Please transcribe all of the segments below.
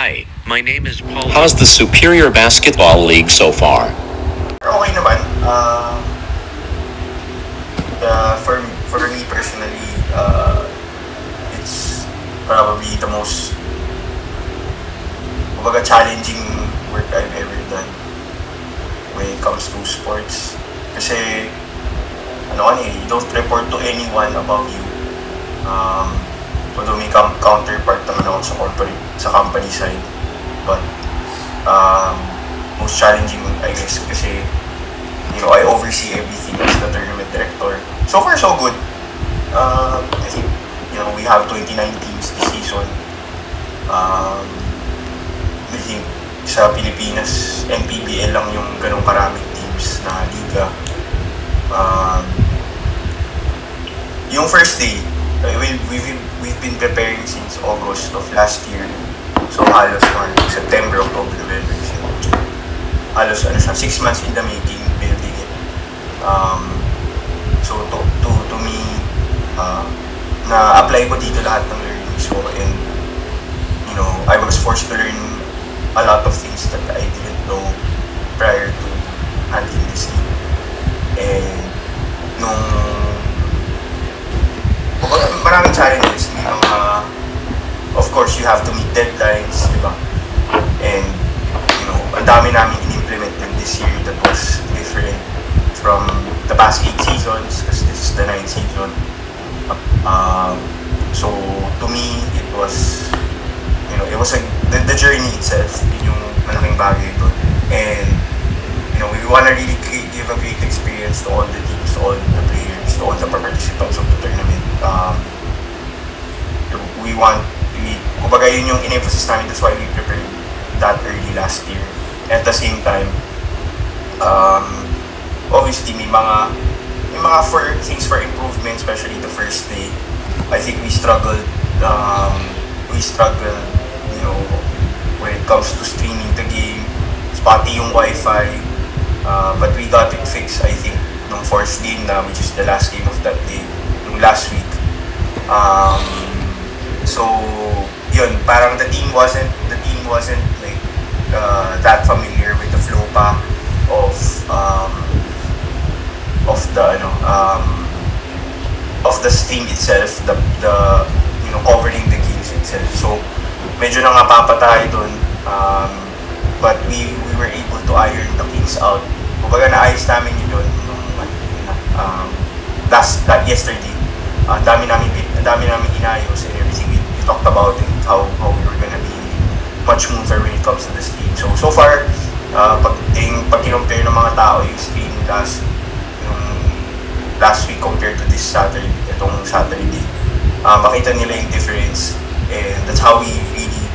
Hi, my name is Paul. How's the Superior Basketball League so far? Okay naman. For me personally, it's probably the most challenging work I've ever done when it comes to sports. Kasi you don't report to anyone above you. Although may counterpart naman ako sa company side. But most challenging, I guess, kasi I oversee everything as the tournament director. So far, so good. I think we have 29 teams this season. I think sa Pilipinas, NPBL lang yung ganong karaming teams na liga. Yung first day, we've been preparing since August of last year. So halos September, October, November, halos 6 months in the making, building it. So to me, na-apply ko dito lahat ng learnings ko, and I was forced to learn a lot of things that I didn't know prior to handling this team. And maraming challenges. Of course, you have to meet deadlines, di ba? And ang dami namin in-implement din this year that was different from the past 8 seasons, because this is the 9th season. So to me, it was the journey itself, yun yung malaking bagay doon. And we want to really give a great experience to all the teams, to all the players, to all the participants of the tournament. Kumbaga yun yung in-emphasis namin, that's why we prepared that early last year. At the same time, obviously may mga things for improvement, especially the first day. I think we struggled when it comes to streaming the game, spotty yung Wi-Fi, but we got it fixed, I think, nung fourth game na, which is the last game of that day, nung last week. So yun, parang the team wasn't like that familiar with the flow pa of the stream itself, the covering the games itself. So medyo napapatay dun, but we were able to iron the kinks out. Kumbaga naayos namin yun yesterday. Ang dami namin inayos, and everything we talked about it, how we were gonna be much smoother when it comes to the stream. So far, pag kinumpare ng mga tao yung stream last week compared to this Saturday, itong Saturday, makita nila yung difference, and that's how we really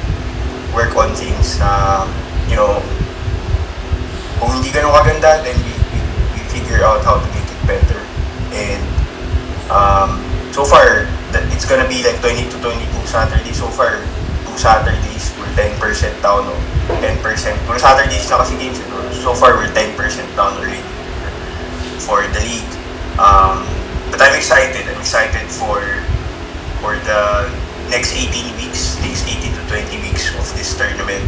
work on things na, kung hindi ganun kaganda, then we figure out how to make it better. And so far, it's gonna be like 20 to 22 Saturdays. So far, 2 Saturdays, we're 10% down, 10%. Kung Saturdays na kasi games, so far we're 10% down already for the league. But I'm excited for the next 18 to 20 weeks of this tournament.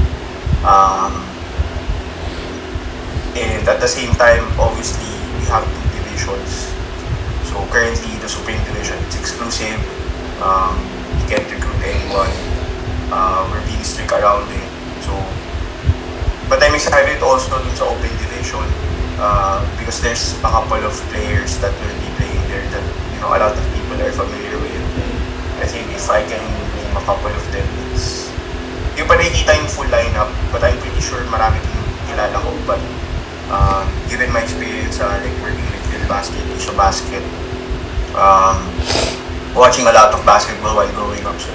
And at the same time, obviously, we have 2 divisions. So currently, the Supreme Division, it's exclusive. You can't recruit anyone. We're being strict around it. So, but I'm excited also dun sa Open Division, because there's a couple of players that will be playing there that a lot of people are familiar with. I think if I can name a couple of them, hindi pa nakikita yung full lineup, but I'm pretty sure marami din kilala ko. But given my experience like working with Phil Basket, Isha Basket, watching a lot of basketball while growing up, so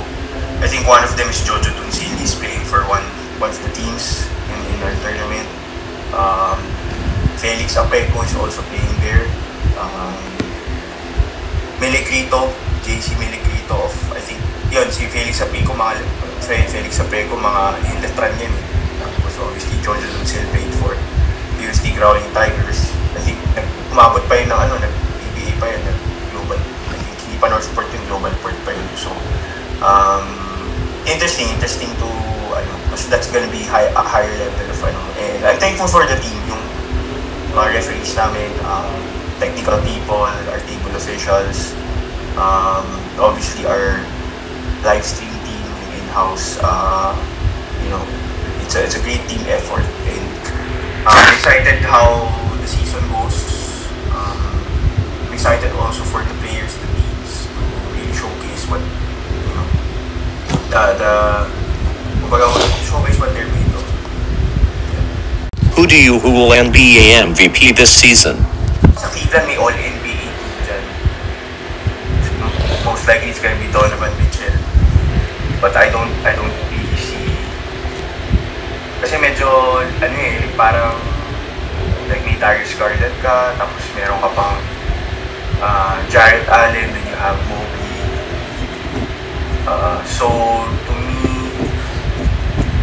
I think one of them is Jojo Tunsil. He's playing for one of the teams in our tournament. Felix Apeco is also playing there. Melegrito, JC Melegrito of, I think, yun, si Felix Apeco, Felix Apeco, yung letran yan. Tapos obviously Jojo Tunsil played for UST Growling Tigers. I think umabot pa yun ng nag-PBA pa yun, global. I think hindi pa Northport yung global port pa yun. So interesting to kasi that's gonna be a higher level of ano. And I'm thankful for the team, yung mga referees namin, technical people, our table officials, obviously our live stream team in-house. You know, it's a great team effort, and I'm excited how the season goes. I'm excited also for the players, the teams, to really showcase what, you know, showcase what they're made of. Who will NBA MVP this season? Sa Cleveland may All-NBA dyan. Most likely it's gonna be Donovan Mitchell. But I don't really see. Kasi medyo, parang like may Darius Garland ka, tapos meron ka pang Jarrett Allen, then you have Mobley. So to me,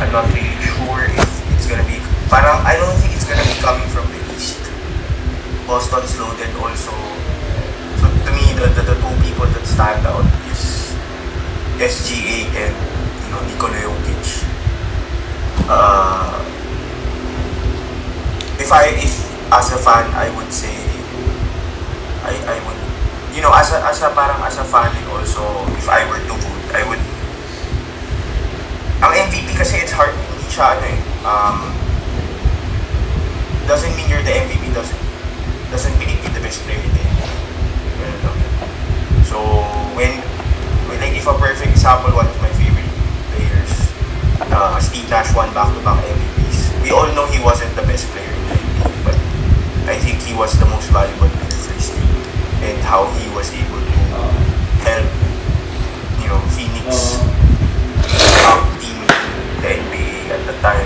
I'm not really sure if it's gonna be, parang I don't think it's gonna be coming from the East. Boston's loaded also. So to me, the two people that stand out is SGA and, you know, Nikola Jokic. If as a fan, I would say I would, you know, as a fan, and also if I were to vote, I would, ang MVP kasi it's hard, hindi siya doesn't mean you're the MVP, doesn't mean you're the best player in the NBA. So when like, if a perfect example, one of my favorite players, Steve Nash won back-to-back MVPs. We all know he wasn't the best player in the NBA, but I think he was the most valuable player for his team, and how he was able to help, you know, Phoenix top team in the NBA at the time.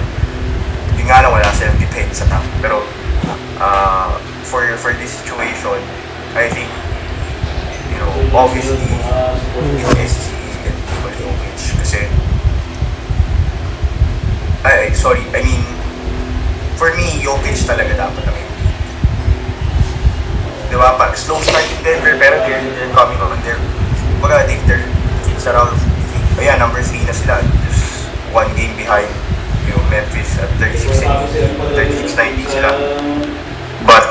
Yung nga lang, wala silang defense sa top. Pero for this situation, I think, you know, obviously yung SGA and Nikola Jokic, kasi I mean, for me, Jokic talaga dapat ang MVP. Diba? Pag slow start in Denver, pero they're coming on there. Kumbaga, it's around, ayan, number 3 na sila. Just one game behind yung Memphis at 36-19 sila. But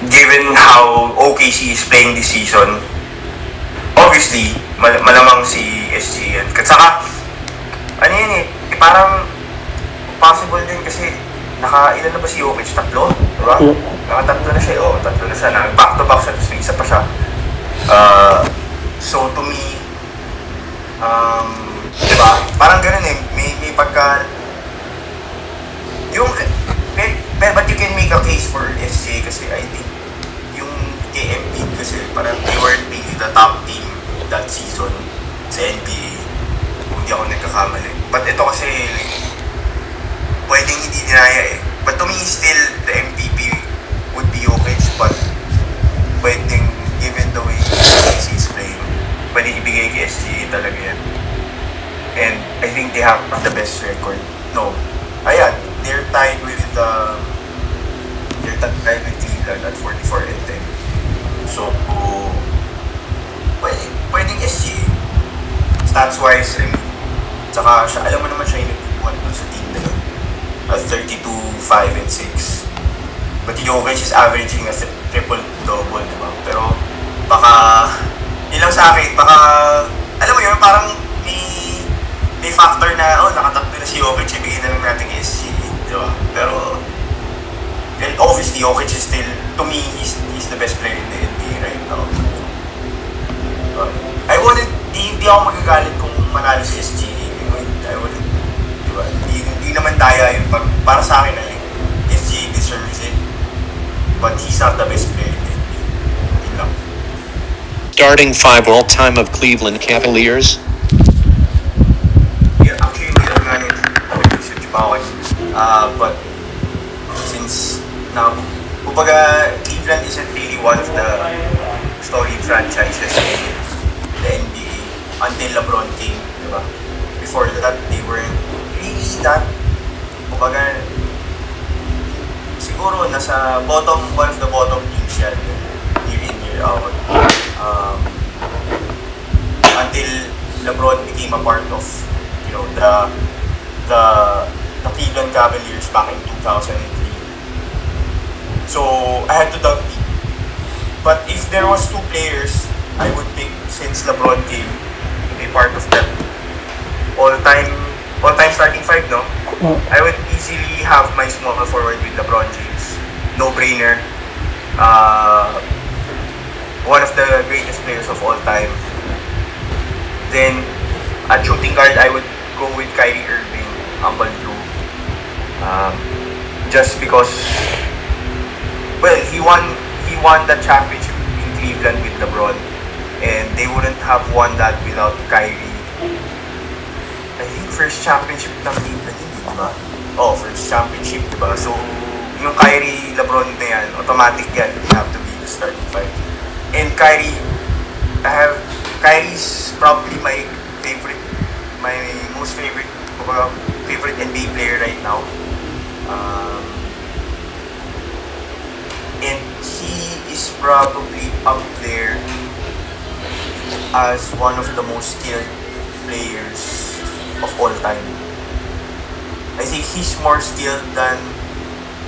given how OKC is playing this season, obviously, malamang si SGA yan. Saka, ano yan parang possible din kasi ilan na ba si Jokic? 3? Diba? Naka-3 na siya. Tatlo na siya. Back-to-back siya, tapos may isa pa siya. So to me, diba? Parang ganun may pagka, yung, but you can make a case for SGA kasi I think yung KMP kasi parang they weren't really the top team that season sa NBA, kung di ako nagkakamali. But ito kasi pwedeng hindi dinaya but to me still the MVP would be Jokic, but pwedeng given the way OKC is playing, pwedeng ibigay kay SGA talaga yan. And I think they have the best record. No, ayan, they're tied with Cleveland at 44-10. So pwedeng SGA stats wise, I mean, saka siya, alam mo naman siya yung nagpupuan doon sa team na yun at 32-5-6. But Jokic is averaging a triple-double, diba? Pero baka yun lang sa akin, baka alam mo yun, parang may factor na nakatakbo na si Jokic, ibigay na lang natin kay SGA, diba? Pero and obviously Jokic is still, to me, he's the best player in the NBA right now. I wouldn't, di ako magagalit kung manalo si SGA. I wouldn't, diba? Hindi naman daya yun. Para sa akin ay SGA deserves it, but he's not the best player in the NBA. Yun lang. Starting 5 all-time of Cleveland Cavaliers. Yeah, actually, we are nga research pa ako. But since now, kumbaga, Cleveland isn't really one of the storied franchises in the NBA until LeBron came, diba? Before that, they weren't really that, kumbaga, siguro nasa one of the bottom teams yan, year in, year out. Until LeBron became a part of, you know, the Cleveland Cavaliers back in 2003. So I had to dunk deep. But if there was two players, I would pick, since LeBron came to be part of that all-time starting five, no? I would easily have my small forward with LeBron James. No-brainer. One of the greatest players of all time. Then, at shooting guard, I would go with Kyrie Irving, humble true. Just because, well, he won the championship in Cleveland with LeBron, and they wouldn't have won that without Kyrie. I think first championship ng Cleveland, hindi ba? Oh, first championship, diba? So, yung Kyrie, LeBron na yan, automatic yan. You have to be the starting five. And Kyrie's probably my most favorite NBA player right now. And he is probably up there as one of the most skilled players of all time. I think he's more skilled than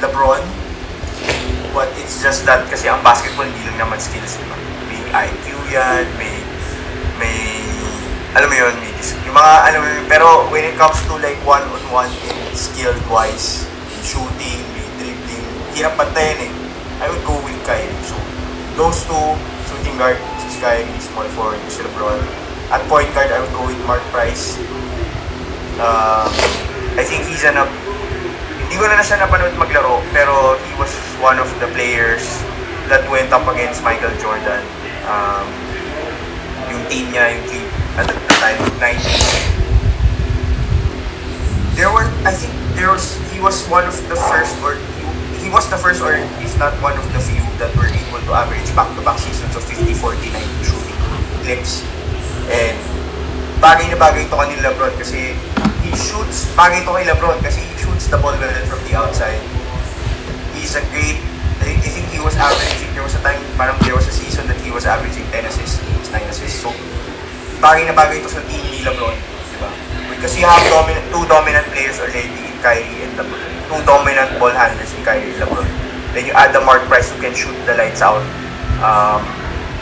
LeBron, but it's just that kasi ang basketball hindi lang naman skills, diba? May IQ yan, may alam mo yun, may yung mga alam mo yun, pero when it comes to like one-on-one and skill wise, shooting, may dribbling, hirap pantayan eh. I would go with Kyrie. So those two, shooting guard, which is Kyrie, small forward, which is LeBron. At point guard, I would go with Mark Price. I think he's hindi ko na siya napanood maglaro, pero he was one of the players that went up against Michael Jordan. Yung team niya, yung team at the time, 90s. He was one of the first, or he was the first, or if not one of the few that were able to average back-to-back seasons of 50, 40, 90 shooting clips. And bagay na bagay ito kanil LeBron kasi bagay ito kay LeBron kasi he shoots the ball well from the outside. He's a great, I think he was averaging, there was a season that he was averaging 10 assists, 9 assists. So, bagay na bagay ito sa team ni LeBron, diba? Because you have two dominant players already in Kyrie and LeBron. Two dominant ball handlers in Kyrie and LeBron. Then you add the Mark Price who can shoot the lights out.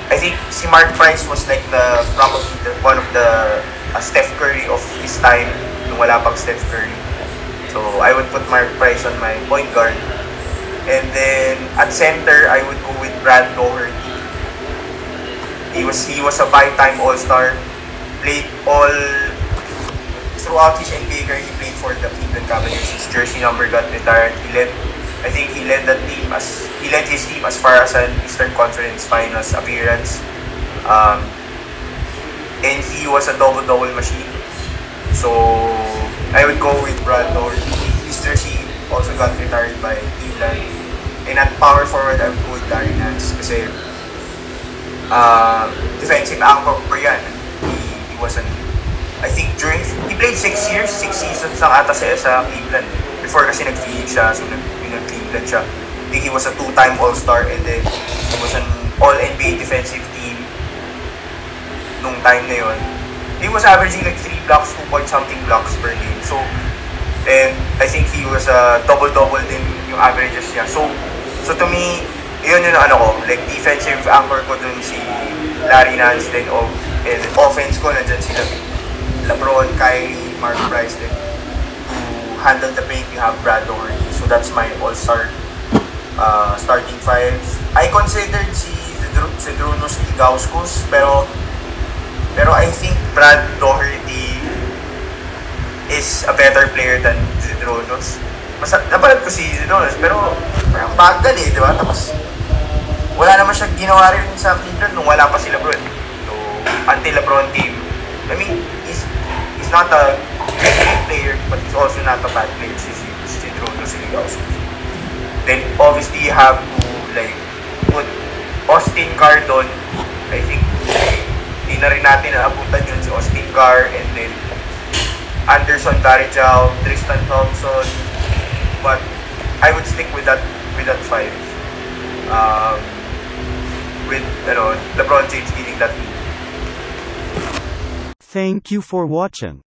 I think si Mark Price was like probably one of the Steph Curry of his time nung wala pang Steph Curry. So I would put Mark Price on my point guard. And then at center, I would go with Brad Doherty. He was a 5-time All-Star. Played all throughout his NBA career. He played for the Cleveland Cavaliers. His jersey number got retired. I think he led his team as far as an Eastern Conference Finals appearance. And he was a double-double machine. So I would go with Brad Doherty. His jersey also got retired by Cleveland. And at power forward, I would go with Larry Nance kasi defensive anchor po yan. He was I think he played 6 seasons lang ata sa Cleveland. Before kasi nag-Phoenix siya, so nag-Cleveland siya. I think he was a 2-time All-Star and then he was an All-NBA defensive team nung time na yun. He was averaging like 3 blocks, 2-point-something blocks per game. So, and I think he was a double-double din yung averages niya. So to me, yun yung like defensive anchor ko dun si Larry Nance, then and offense ko nandyan sila LeBron, Kyrie, Mark Price, then to handle the paint, you have Brad Doherty. So that's my all-star starting five. I considered si Zydrunas Ilgauskas, pero I think Brad Doherty is a better player than Zydrunas. Napalad ko si Zydrunas, pero parang bagal eh, di ba? Tapos wala naman siya ginawa rin sa Cleveland nung wala pa si LeBron. So, until LeBron came, I mean, he's not a great player, but he's also not a bad player, si Zydrunas Ilgauskas. Then, obviously, you have to, put Austin Carr doon. I think, hindi na rin natin naabutan yun si Austin Carr, and then, Anderson Varejao, Tristan Thompson, but I would stick with that five. With LeBron James leading that team. Thank you for watching.